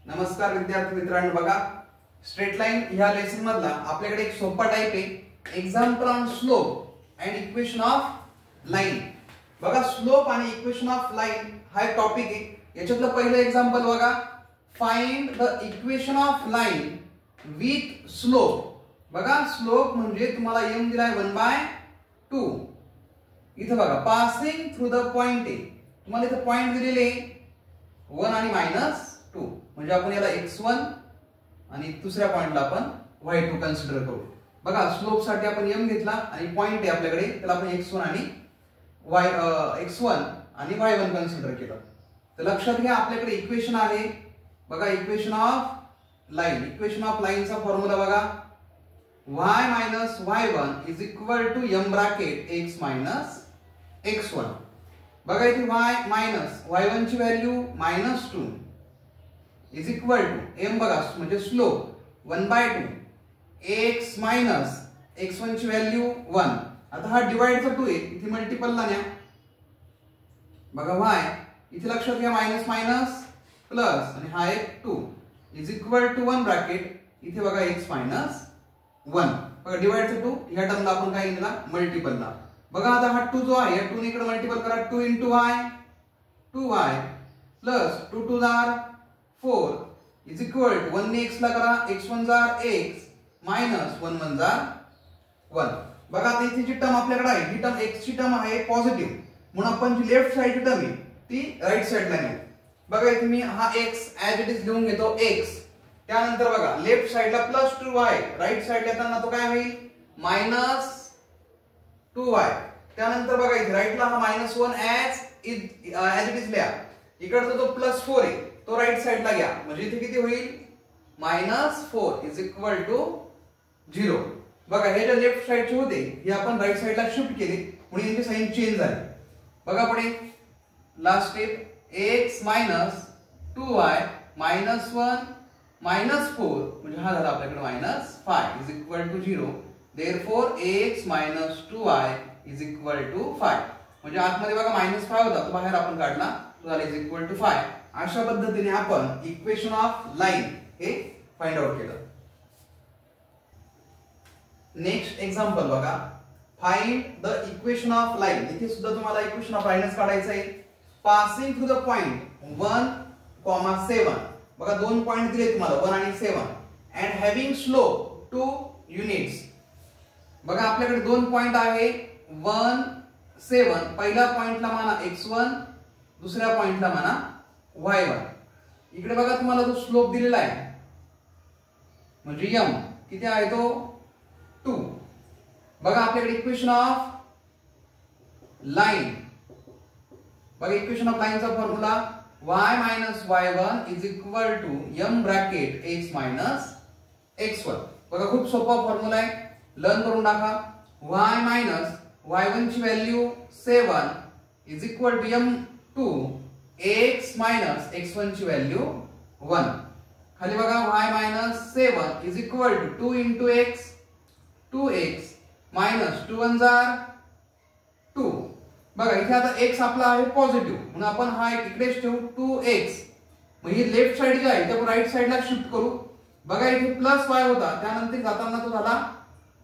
नमस्कार विद्यार्थी मित्रांनो, बघा स्ट्रेट लाईन ह्या लेसन मधला आपल्याकडे एक सोपा टाइप आहे example on slope and equation of line. बघा स्लोप आणि इक्वेशन ऑफ लाईन हा एक टॉपिक आहे. याच्यातलं पहिलं एक्झाम्पल बघा, find the equation of line with slope. बघा स्लोप म्हणजे तुम्हाला m दिलाय 1/2. इथे बघा पासिंग थ्रू द पॉइंट आहे, तुम्हाला इथे पॉइंट दिलेले 1 आणि -2, म्हणजे आपण याला x1 आणि दुसऱ्या पॉइंटला आपण y2 कन्सिडर करू. बघा स्लोप साठी आपण m घेतला आणि पॉइंट आहे आपल्याकडे, त्याला आपण x1 आणि y1 कन्सिडर केलं. तर लक्षात घ्या आपल्याकडे इक्वेशन आहे. बघा equation of line, equation of लाईनचा फॉर्म्युला बघा, y minus y1 is equal to m bracket x minus x1. बघा इथे y minus y1 ची value -2 is equal to m बघा म्हणजे स्लोप 1/2 x minus x1 ची व्हॅल्यू 1. आता हा डिवाइडचा 2 आहे, इथे मल्टिपलला न्या. बघा y इथे लक्षात घ्या मायनस मायनस प्लस आणि हा एक 2 is equal to 1 ब्रॅकेट इथे बघा x minus 1. बघा डिवाइडचा 2 ह्या टर्मला आपण काय घेतला मल्टिपलला. बघा आता हा 2 जो आहे या 2 ने इकडे मल्टिपल करा, 2 into y 2y plus 2 2 jar 4 is equal to 1 ने x ला करा, x1 जार x मायनस 1 1 जार 1. बघा आता इथे जी टर्म आपल्याकडे आहे ही टर्म x ची टर्म आहे पॉझिटिव्ह, म्हणून आपण जी लेफ्ट साइडची टर्म आहे ती राइट साइडला नेऊ. बघा इथे मी हा x ऍज इट इज लिहून घेतो x. त्यानंतर बघा लेफ्ट साइडला +2y, राइट साइडला येताना तो काय होईल -2y. त्यानंतर बघा इथे राइटला हा -1 ऍज इट इज लिहा. इकडचा जो +4 आहे तो राइट साइडला घ्या, म्हणजे इथे किती होईल -4 is equal to 0. बघा हे जे लेफ्ट साइडचे होते हे आपण राइट साइडला शिफ्ट केले म्हणून यांची साइन चेंज झाली. बघा पुढे last step, x minus 2y -1 -4 म्हणजे हा झाला आपल्याकडे -5 is equal to 0. therefore x minus 2y is equal to 5. म्हणजे आतमध्ये बघा -5 होता तो बाहेर आपण काढला, तो झाला is equal to 5. अशा पद्धतीने आपण इक्वेशन ऑफ लाईन हे फाइंड आउट केलं. नेक्स्ट एक्झाम्पल बघा, find the equation of line. इथे सुद्धा तुम्हाला इक्वेशन ऑफ लाईनच काढायचं आहे. Passing through the point 1, 7. बघा दोन पॉइंट दिले तुम्हाला 1 आणि 7 अँड हॅव्हिंग स्लोप 2 युनिट्स. बघा आपल्याकडे दोन पॉइंट आहे 1, 7. पहिल्या पॉइंटला म्हणा x1, दुसऱ्या पॉइंटला म्हणा y1. इकडे बघा तुम्हाला जो स्लोप दिलेला आहे म्हणजे m किती आहे तो 2. बघा आपल्याकडे इक्वेशन ऑफ लाईन, बघा इक्वेशन ऑफ लाईनचा formula y minus y1 is equal to m bracket x minus x1. बघा खूप सोपा फॉर्म्युला आहे, लर्न करून टाका. y minus y1 ची value 7 is equal to m2 x minus x1 ची व्हॅल्यू 1. खाली बघा y minus 7 is equal to 2 into x 2x minus 2 1 जार 2. बघा इथे आता x आपला आहे पॉझिटिव्ह म्हणून आपण हा इकडेच ठेवू 2x. म्हणजे लेफ्ट साइड जी आहे ती आपण राइट साइडला शिफ्ट करू. बघा इथे +y होता, त्यानंतर जाताना तो झाला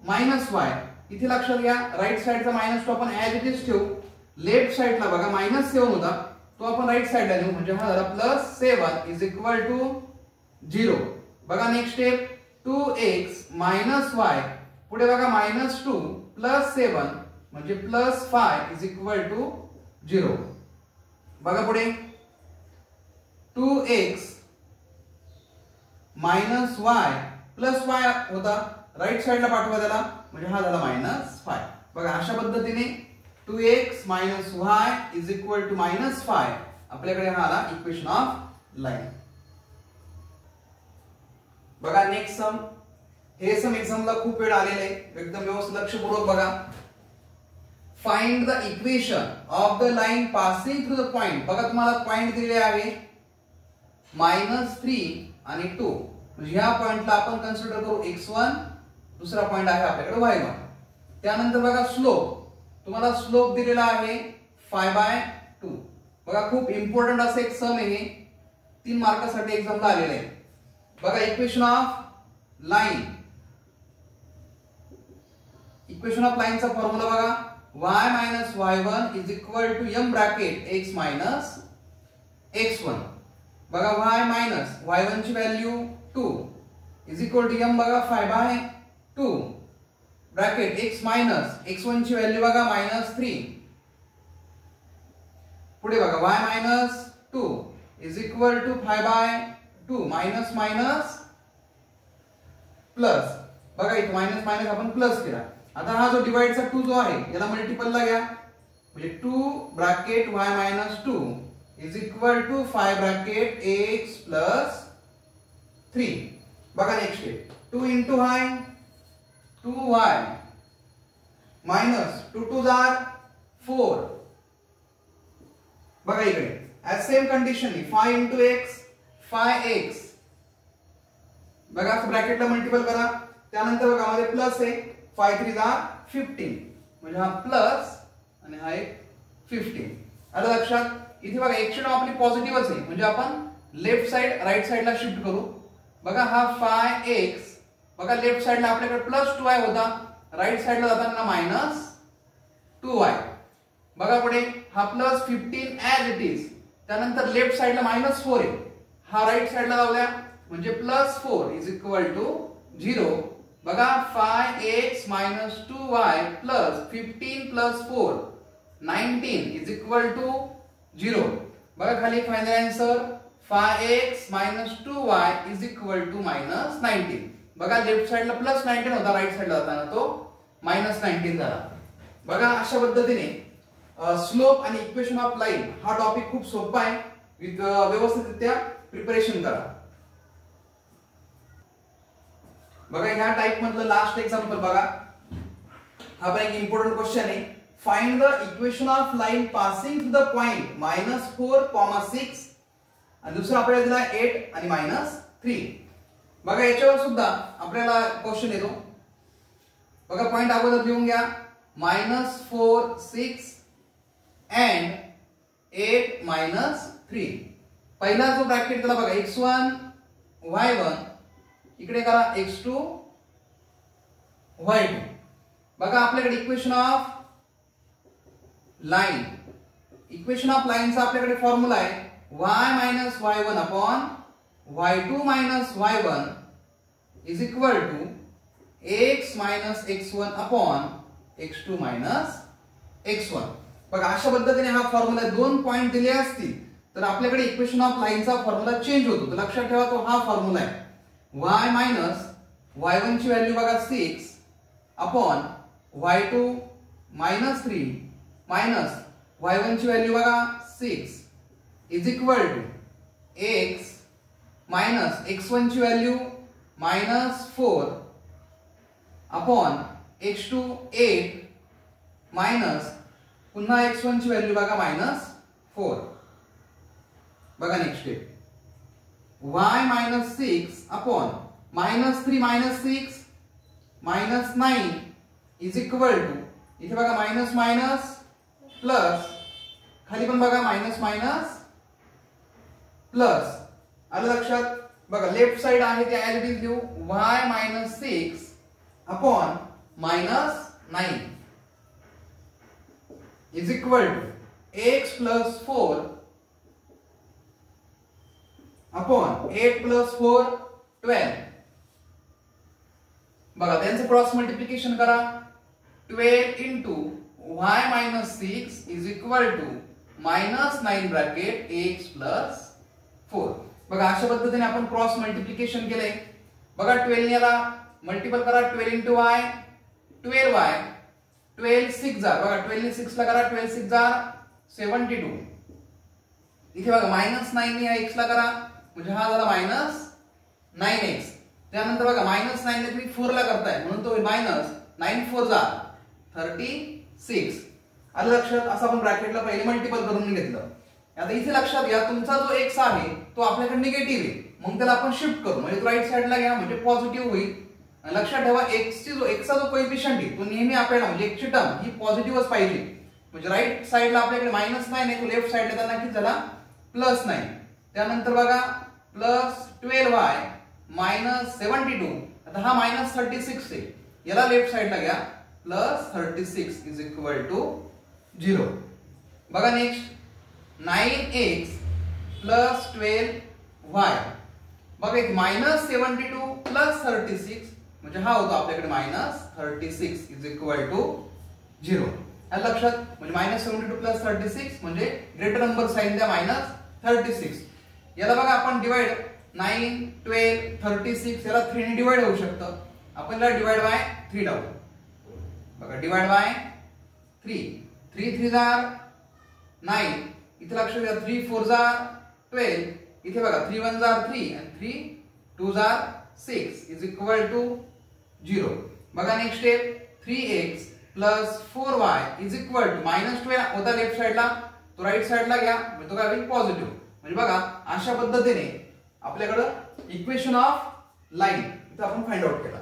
-y. इथे लक्षात घ्या राइट साइडचा -2 आपण ऍज इट इज ठेवू. लेफ्ट साइडला बघा -7 होता तो आपण राइट साइडला नेऊ, म्हणजे हा झाला +7 is equal to 0. बघा नेक्स्ट स्टेप 2x y. पुढे बघा -2 +7 म्हणजे +5 is equal to 0. बघा पुढे 2x y होता, राइट साइडला पाठवा त्याला, म्हणजे हा झाला -5. बघा अशा पद्धतीने 2x y is equal to -5 आपल्याकडे हा आला इक्वेशन ऑफ लाईन. बघा नेक्स्ट सम, हे सम एक्झामला खूप वेळ आलेले आहे, एकदम व्यवस्थित लक्षपूर्वक बघा. Find the equation of the line passing through the point. बघा तुम्हाला पॉइंट दिलेले आहे -3 आणि 2, म्हणजे ह्या पॉइंटला आपण कन्सिडर करू x1, दुसरा पॉइंट आहे आपल्याकडे y1. त्यानंतर बघा स्लोप, तुम्हाला स्लोप दिलेला आहे 5/2. बघा खूप इम्पॉर्टंट असं एक सम आहे. 3 मार्कासाठी एक्झामला आलेले आहे. बघा equation of line, equation of लाईनचा फॉर्म्युला बघा y minus y1 is equal to m bracket x minus x1. बघा y minus y1 ची value 2 is equal to m बघा 5/2 ब्रॅकेट x minus x1 ची व्हॅल्यू बघा -3. पुढे बघा y minus 2 is equal to 5/2 minus minus plus. बघा इथे minus minus आपण प्लस केला. आता हा जो डिवाइडचा 2 जो आहे याला मल्टिपल ला घ्या, म्हणजे 2 bracket y minus 2 is equal to 5 bracket x plus 3. बघा next step 2 into y 2y minus 2 2s are 4. बघा इकडे as same condition 5 into x 5x. बघा ब्रॅकेटला मल्टिपल करा, त्यानंतर बघा मध्ये प्लस आहे 5 3s are 15, म्हणजे हा प्लस आणि हा एक 15. आलं लक्षात. इथे बघा एक्स टर्म आपली पॉझिटिव्हच आहे, म्हणजे आपण लेफ्ट साइड राइट साइडला शिफ्ट करू. बघा हा 5x, बघा लेफ्ट साइडला आपल्याकडे +2y होता, राइट साइडला जाताना -2y. बघा पुढे हा +15 ऍज इट इज, त्यानंतर लेफ्ट साइडला -4 आहे, हा राइट साइडला लावल्या म्हणजे +4 इज इक्वल टू 0. बघा 5x minus 2y plus 15 plus 4 19 is equal to 0. बघा खाली final answer 5x minus 2y is equal to -19. बघा लेफ्ट साइडला +19 होता, राइट साइडला जाताना तो -19 झाला. बघा अशा पद्धतीने स्लोप आणि इक्वेशन ऑफ लाईन हा टॉपिक खूप सोपा आहे, व्यवस्थितरित्या प्रिपरेशन करा. बघा ह्या टाइप मधलं लास्ट एक्झाम्पल बघा, हा पण एक इम्पॉर्टंट क्वेश्चन आहे. Find the equation of line passing through the point -4, 6 आणि दुसरा आपल्याला दिला 8 आणि -3. बघा याच्यावर सुद्धा आपल्याला क्वेश्चन येतो. बघा पॉइंट अगोदर लिहून घ्या -4 6 and 8 -3. पहिला जो ब्रॅकेट दिला बघा x1 y1, इकडे करा x2 y2. बघा आपल्याकडे equation of line, equation of लाईनचा आपल्याकडे फॉर्म्युला आहे y minus y1 upon y2 minus y1 is equal to x minus x1 upon x2 minus x1. बघा अशा पद्धतीने हा फॉर्म्युला 2 पॉइंट दिले असतील तर आपल्याकडे इक्वेशन ऑफ लाईनचा फॉर्म्युला चेंज होतो. तर लक्षात ठेवा तो हा फॉर्म्युला आहे. y minus y1 ची व्हॅल्यू बघा 6 अपॉन y2 -3 मायनस y1 ची व्हॅल्यू बघा 6 is equal to x minus x1 ची व्हॅल्यू -4 अपॉन x2 8 मायनस पुन्हा x1 ची व्हॅल्यू बघा -4. बघा next step y minus 6 upon -3 -6 -9 is equal to, इथे बघा मायनस मायनस प्लस, खाली पण बघा मायनस मायनस प्लस. आलं लक्षात. बघा लेफ्ट साइड आहे ते ऍज इट इज देऊ y minus 6 upon -9 is equal to x plus 4 upon 8 plus 4 12. बघा त्यांचं क्रॉस मल्टिप्लिकेशन करा. 12 into y minus 6 is equal to -9 bracket x plus 4. बघा अशा पद्धतीने आपण क्रॉस मल्टिप्लिकेशन केलंय. बघा 12 याला मल्टिपल करा, 12 into y 12y 12 6 जार. बघा 12 ने 6 ला करा, 12 6 जार 72. इथे बघा -9 ने x ला करा, म्हणजे हा झाला -9x. त्यानंतर बघा -9 ने तुम्ही 4 ला करताय म्हणून तो -9 4 जा 36. आलं लक्षात. असं आपण ब्रॅकेटला पहिले मल्टिपल करून घेतलं. आता इथे लक्षात घ्या तुमचा जो x आहे तो आपल्याकडे निगेटिव्ह आहे, मग त्याला आपण शिफ्ट करू, म्हणजे तो राईट साइडला घ्या म्हणजे पॉझिटिव्ह होईल. लक्षात ठेवा x चा जो कोएफिशियंट आहे तो नेहमी आपल्याला म्हणजे x ची टर्म ही पॉझिटिव्हच पाहिजे. म्हणजे राईट साइडला आपल्याकडे -9 आहे, तो लेफ्ट साइडला जाताना किती झाला +9. त्यानंतर बघा +12y -72. आता हा -36 आहे, याला लेफ्ट साइडला घ्या, +36 इज इक्वल टू 0. बघा नेक्स्ट 9x + 12y. बघा एक -72 + 36 म्हणजे हा होतो आपल्याकडे -36 इज इक्वल टू 0. आलं लक्षात? म्हणजे -72 + 36 म्हणजे ग्रेटर नंबर साइन द्या -36. याला बघा आपण डिवाइड 9 12 36 याला 3 ने डिवाइड होऊ शकतं. आपण याला डिवाइड बाय 3 टाकू. बघा डिवाइड बाय 3. 3 3 जार 9. इथे लक्ष द्या 3 4 जार 12. इथे बघा 3 1 जार 3 आणि 3 2 जार 6 इज इक्वल टू 0. बघा next step 3x + 4y is equal to -12 होता लेफ्ट साइडला, तो राइट साइडला घ्या म्हणजे तो काय होईल पॉझिटिव्ह. म्हणजे बघा अशा पद्धतीने आपल्याकडे इक्वेशन ऑफ लाईन इथे आपण फाइंड आउट केला.